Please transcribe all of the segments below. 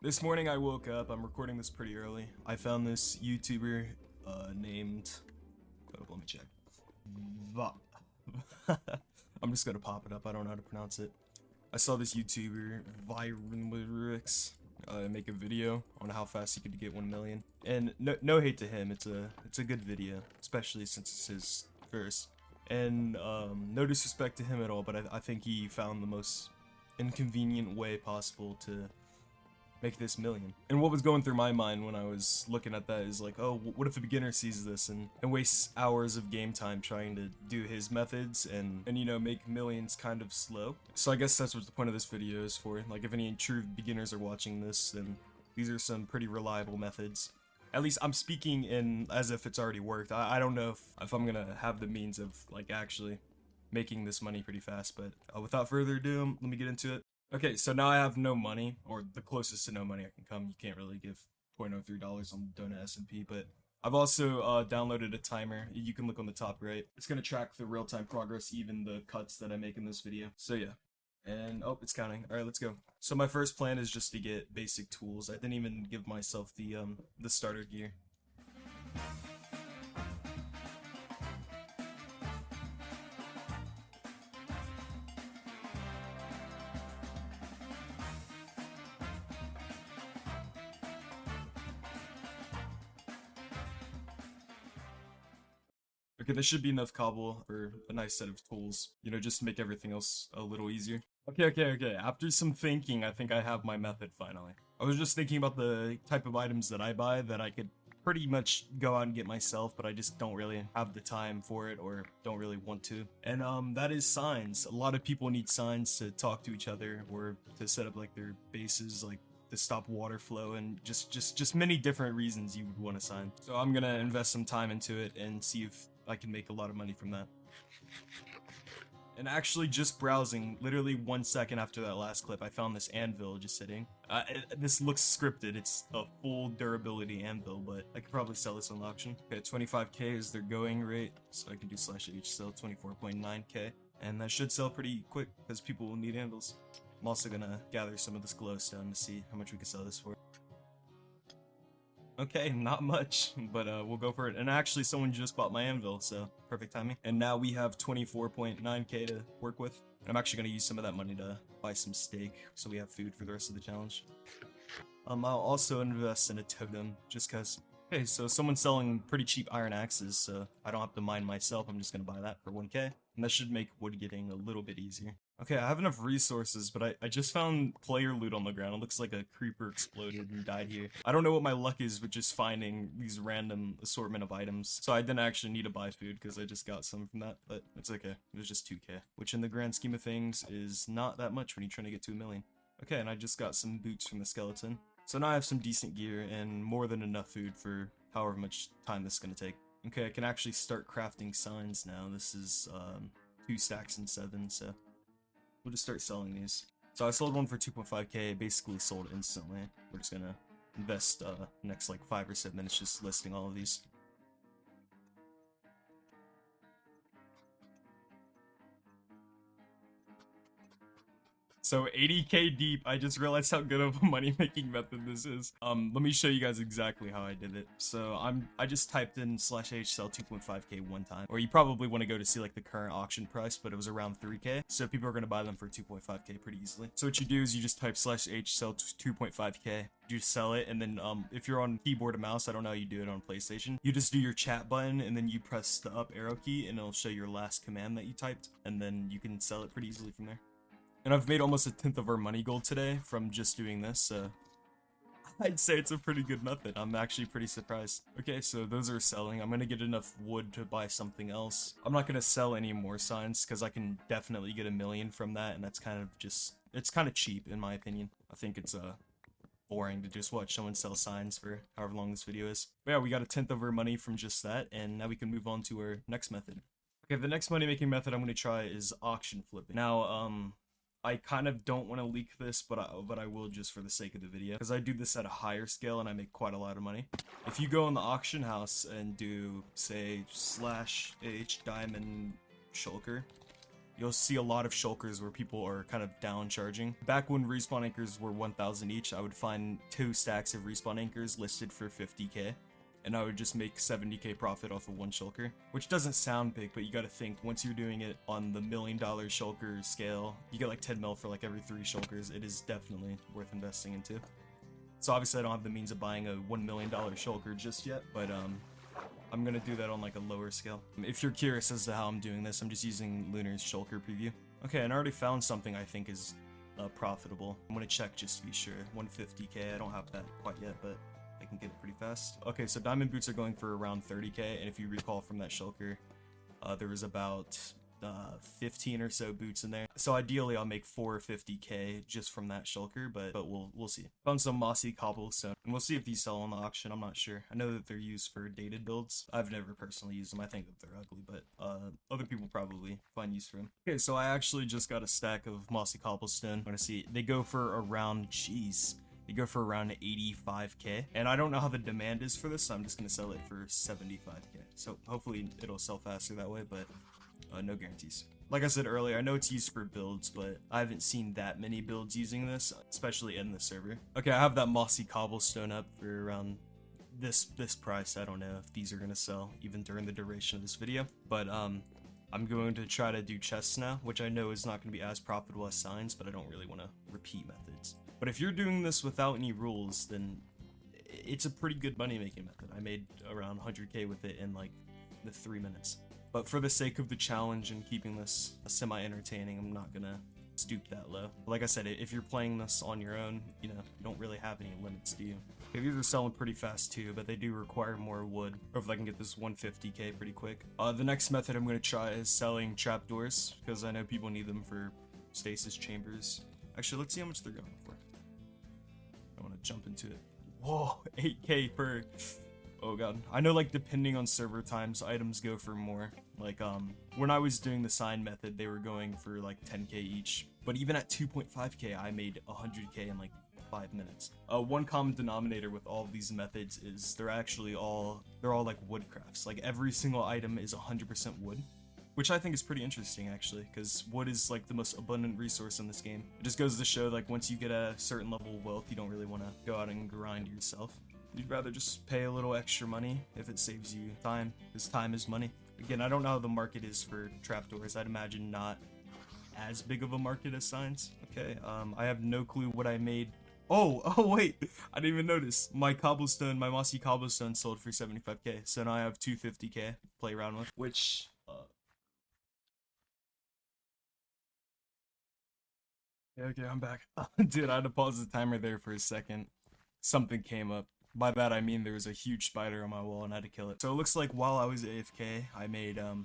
This morning I woke up, I'm recording this pretty early. I found this YouTuber named, let me check. Va I'm just gonna pop it up, I don't know how to pronounce it. I saw this YouTuber, Virix, make a video on how fast he could get 1 million. And no hate to him, it's a good video, especially since it's his first. And no disrespect to him at all, but I think he found the most inconvenient way possible to make this million. And what was going through my mind when I was looking at that is like, oh, what if a beginner sees this and wastes hours of game time trying to do his methods and you know, make millions kind of slow. So I guess that's what the point of this video is for. Like, if any true beginners are watching this, then these are some pretty reliable methods. At least I'm speaking in as if it's already worked. I don't know if I'm gonna have the means of like actually making this money pretty fast, but without further ado, let me get into it. Okay, so now I have no money, or the closest to no money I can come. You can't really give $0.03 on Donut SMP, but I've also downloaded a timer. You can look on the top right. It's gonna track the real-time progress, even the cuts that I make in this video. So yeah. And oh, it's counting. All right, let's go. So my first plan is just to get basic tools. I didn't even give myself the starter gear. Okay, this should be enough cobble for a nice set of tools, you know, just to make everything else a little easier. Okay. After some thinking, I think I have my method finally. I was just thinking about the type of items that I buy that I could pretty much go out and get myself, but I just don't really have the time for it or don't really want to. And that is signs. A lot of people need signs to talk to each other or to set up like their bases, like to stop water flow, and just many different reasons you would want a sign. So I'm gonna invest some time into it and see if I can make a lot of money from that. And actually, just browsing, literally 1 second after that last clip, I found this anvil just sitting. This looks scripted. It's a full durability anvil, but I could probably sell this on auction. Okay, 25k is their going rate, so I can do /h sell 24.9k, and that should sell pretty quick because people will need anvils. I'm also gonna gather some of this glowstone to see how much we can sell this for. Okay, not much, but we'll go for it. And actually, someone just bought my anvil, so perfect timing. And now we have 24.9k to work with. I'm actually gonna use some of that money to buy some steak, so we have food for the rest of the challenge. I'll also invest in a totem, just cause. Okay, so someone's selling pretty cheap iron axes, so I don't have to mine myself. I'm just gonna buy that for 1k, and that should make wood getting a little bit easier. Okay, I have enough resources, but I just found player loot on the ground. It looks like a creeper exploded and died here. I don't know what my luck is with just finding these random assortment of items, so I didn't actually need to buy food because I just got some from that, but it's okay. It was just 2k, which in the grand scheme of things is not that much when you're trying to get to 1 million. Okay, and I just got some boots from the skeleton. So now I have some decent gear and more than enough food for however much time this is going to take. Okay, I can actually start crafting signs now. This is 2 stacks and 7, so we'll just start selling these. So I sold one for 2.5k, basically sold instantly. We're just gonna invest next like 5 or 7 minutes just listing all of these. So 80k deep, I just realized how good of a money making method this is. Let me show you guys exactly how I did it. So I just typed in /h sell 2.5k one time, or you probably want to go to see like the current auction price, but it was around 3k. So people are going to buy them for 2.5k pretty easily. So what you do is you just type /h sell 2.5k. You sell it, and then if you're on keyboard or mouse, I don't know how you do it on PlayStation, you just do your chat button and then you press the up arrow key and it'll show your last command that you typed, and then you can sell it pretty easily from there. And I've made almost 1/10 of our money goal today from just doing this, so I'd say it's a pretty good method. I'm actually pretty surprised. Okay, so those are selling. I'm gonna get enough wood to buy something else. I'm not gonna sell any more signs because I can definitely get 1 million from that, and that's kind of just, it's kind of cheap in my opinion. I think it's boring to just watch someone sell signs for however long this video is. But yeah, we got 1/10 of our money from just that, and now we can move on to our next method. Okay, the next money making method I'm gonna try is auction flipping. Now, I kind of don't want to leak this, but I will just for the sake of the video, because I do this at a higher scale and I make quite a lot of money. If you go in the auction house and do, say, /h diamond shulker, you'll see a lot of shulkers where people are kind of downcharging. Back when respawn anchors were 1,000 each, I would find 2 stacks of respawn anchors listed for 50k. And I would just make 70k profit off of 1 shulker, which doesn't sound big, but you gotta think, once you're doing it on the $1 million shulker scale, you get like 10 mil for like every 3 shulkers. It is definitely worth investing into. So obviously I don't have the means of buying a $1 million shulker just yet, but I'm gonna do that on like a lower scale. If you're curious as to how I'm doing this, I'm just using Lunar's shulker preview. Okay, and I already found something I think is profitable. I'm gonna check just to be sure. 150k, I don't have that quite yet, but I can get it pretty fast. Okay, so diamond boots are going for around 30k, and if you recall from that shulker, there was about 15 or so boots in there. So ideally I'll make 450k just from that shulker, but we'll see. Found some mossy cobblestone, and we'll see if these sell on the auction. I'm not sure. I know that they're used for dated builds. I've never personally used them. I think that they're ugly, but other people probably find use for them. Okay, so I actually just got a stack of mossy cobblestone. I'm gonna see. They go for around, jeez. They go for around 85k, and I don't know how the demand is for this, so I'm just gonna sell it for 75k. So hopefully it'll sell faster that way, but no guarantees. Like I said earlier, I know it's used for builds, but I haven't seen that many builds using this, especially in the server. Okay, I have that mossy cobblestone up for around this price. I don't know if these are gonna sell even during the duration of this video, but I'm going to try to do chests now, which I know is not going to be as profitable as signs, but I don't really want to repeat methods. But if you're doing this without any rules, then it's a pretty good money making method. I made around 100k with it in like the 3 minutes. But for the sake of the challenge and keeping this semi-entertaining, I'm not gonna stoop that low. Like I said, if you're playing this on your own, you know, you don't really have any limits, do you? Okay, these are selling pretty fast too, but they do require more wood. Hopefully I can get this 150k pretty quick. The next method I'm gonna try is selling trapdoors, because I know people need them for stasis chambers. Actually, let's see how much they're going for. I want to jump into it. Whoa, 8k per... Oh god. I know, like, depending on server times, items go for more. Like, when I was doing the sign method, they were going for, like, 10k each. But even at 2.5k, I made 100k in, like, 5 minutes. One common denominator with all of these methods is they're all like woodcrafts. Like, every single item is 100% wood. Which I think is pretty interesting, actually, because wood is, like, the most abundant resource in this game. It just goes to show, like, once you get a certain level of wealth, you don't really want to go out and grind yourself. You'd rather just pay a little extra money if it saves you time, because time is money. Again, I don't know how the market is for trapdoors. I'd imagine not as big of a market as signs. Okay, I have no clue what I made. Oh wait, I didn't even notice. My mossy cobblestone sold for 75k, so now I have 250k to play around with, which, okay, I'm back. Dude, I had to pause the timer there for a second. Something came up. By that I mean there was a huge spider on my wall and I had to kill it. So it looks like while I was AFK, I made a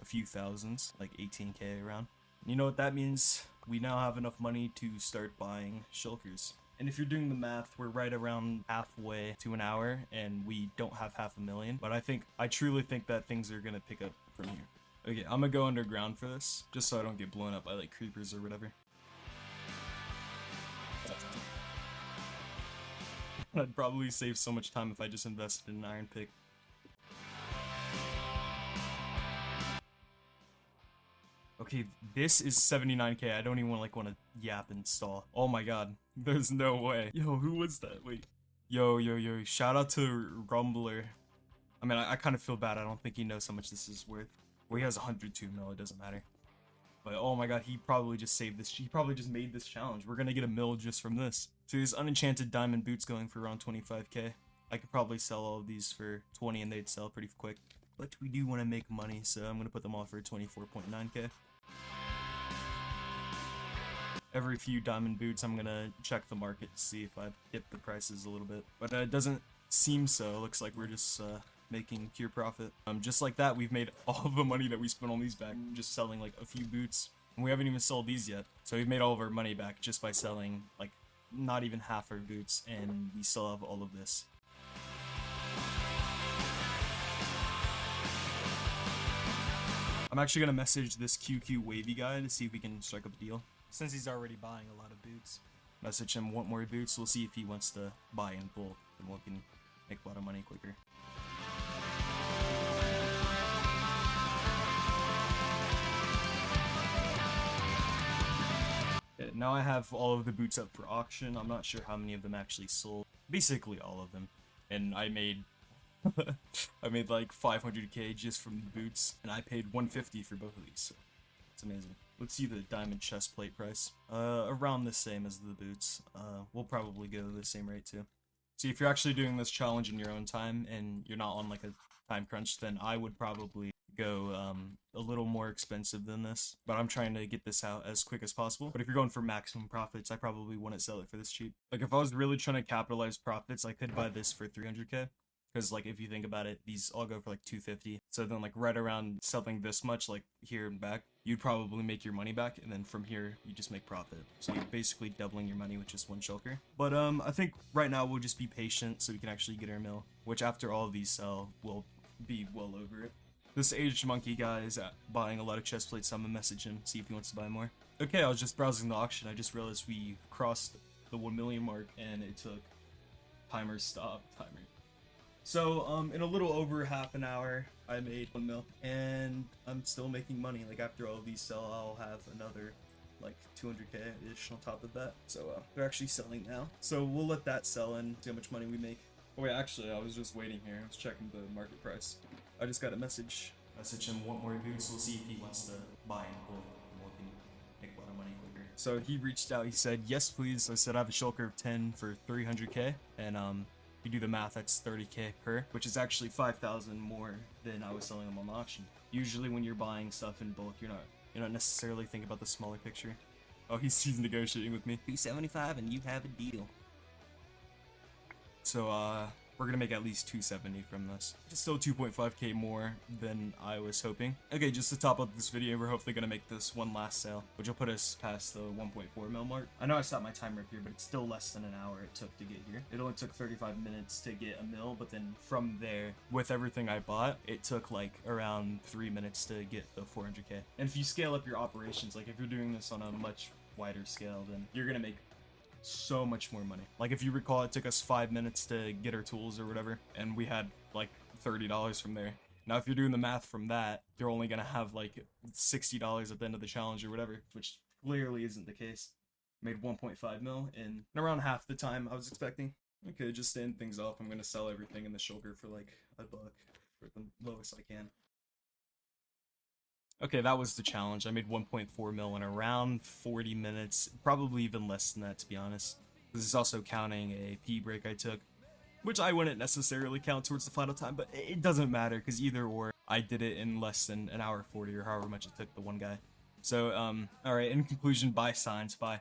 few thousands, like 18k around. And you know what that means? We now have enough money to start buying shulkers. And if you're doing the math, we're right around halfway to an hour and we don't have 500,000. But I truly think that things are gonna pick up from here. Okay, I'm gonna go underground for this, just so I don't get blown up by like creepers or whatever. I'd probably save so much time if I just invested in an iron pick. Okay, this is 79k. I don't even want to yap and stall. Oh my god, there's no way. Yo, who was that? Wait. Yo. Shout out to Rumbler. I mean, I kind of feel bad. I don't think he knows how much this is worth. Well, he has 102 mil. It doesn't matter. But oh my god, he probably just saved this. He probably just made this challenge. We're gonna get a mil just from this. So these unenchanted diamond boots going for around 25k. I could probably sell all of these for 20 and they'd sell pretty quick. But we do want to make money, so I'm gonna put them all for 24.9k. Every few diamond boots, I'm gonna check the market to see if I hit the prices a little bit. But it doesn't seem so. It looks like we're just making pure profit. Just like that, we've made all of the money that we spent on these back just selling like a few boots. And we haven't even sold these yet. So we've made all of our money back just by selling like not even half our boots, and we still have all of this. I'm actually gonna message this QQ wavy guy to see if we can strike up a deal, since he's already buying a lot of boots. Message him, want more boots? We'll see if he wants to buy in bulk, and we can make a lot of money quicker. Yeah, now I have all of the boots up for auction. I'm not sure how many of them actually sold. Basically all of them. And I made I made like 500k just from the boots, and I paid 150 for both of these. So it's amazing. Let's see the diamond chest plate price. Around the same as the boots. We'll probably go the same rate too. See, if you're actually doing this challenge in your own time and you're not on like a time crunch, then I would probably go a little more expensive than this, but I'm trying to get this out as quick as possible. But if you're going for maximum profits, I probably wouldn't sell it for this cheap. Like if I was really trying to capitalize profits, I could buy this for 300k, because like if you think about it, these all go for like 250. So then like right around selling this much, like here and back, you'd probably make your money back, and then from here you just make profit. So you're basically doubling your money with just one shulker. But I think right now we'll just be patient so we can actually get our mill, which after all of these sell, will be well over it. This aged monkey guy is buying a lot of chest plates, so I'm gonna message him, see if he wants to buy more. Okay, I was just browsing the auction. I just realized we crossed the 1 million mark, and it took timer stop timer. So in a little over half an hour, I made 1 mil, and I'm still making money. Like after all of these sell, I'll have another like 200k ish on top of that. So they're actually selling now. So we'll let that sell and see how much money we make. Oh wait, actually, I was just waiting here. I was checking the market price. I just got a message. Message him, want more boots. We'll see if he wants to buy in bulk. We can make a lot of money quicker. So he reached out. He said, yes, please. I said I have a shulker of 10 for 300k, and if you do the math, that's 30k per, which is actually 5,000 more than I was selling them on the auction. Usually, when you're buying stuff in bulk, you're not necessarily thinking about the smaller picture. Oh, he's negotiating with me. 275, and you have a deal. So we're gonna make at least 270 from this. It's still 2.5k more than I was hoping. Okay, just to top up this video, we're hopefully gonna make this one last sale, which will put us past the 1.4 mil mark. I know I stopped my timer up here, but it's still less than an hour it took to get here. It only took 35 minutes to get a mil, but then from there, with everything I bought, it took like around 3 minutes to get the 400k. And if you scale up your operations, like if you're doing this on a much wider scale, then you're gonna make so much more money. Like if you recall, it took us 5 minutes to get our tools or whatever, and we had like $30 from there. Now if you're doing the math from that, you're only gonna have like $60 at the end of the challenge or whatever, which clearly isn't the case. Made 1.5 mil in around half the time I was expecting. Okay, just to end things off, I'm gonna sell everything in the shulker for like $1 for the lowest I can. Okay, that was the challenge. I made 1.4 mil in around 40 minutes, probably even less than that, to be honest. This is also counting a pee break I took, which I wouldn't necessarily count towards the final time, but it doesn't matter, because either or, I did it in less than an hour 40, or however much it took the one guy. So, alright, in conclusion, buy signs, bye.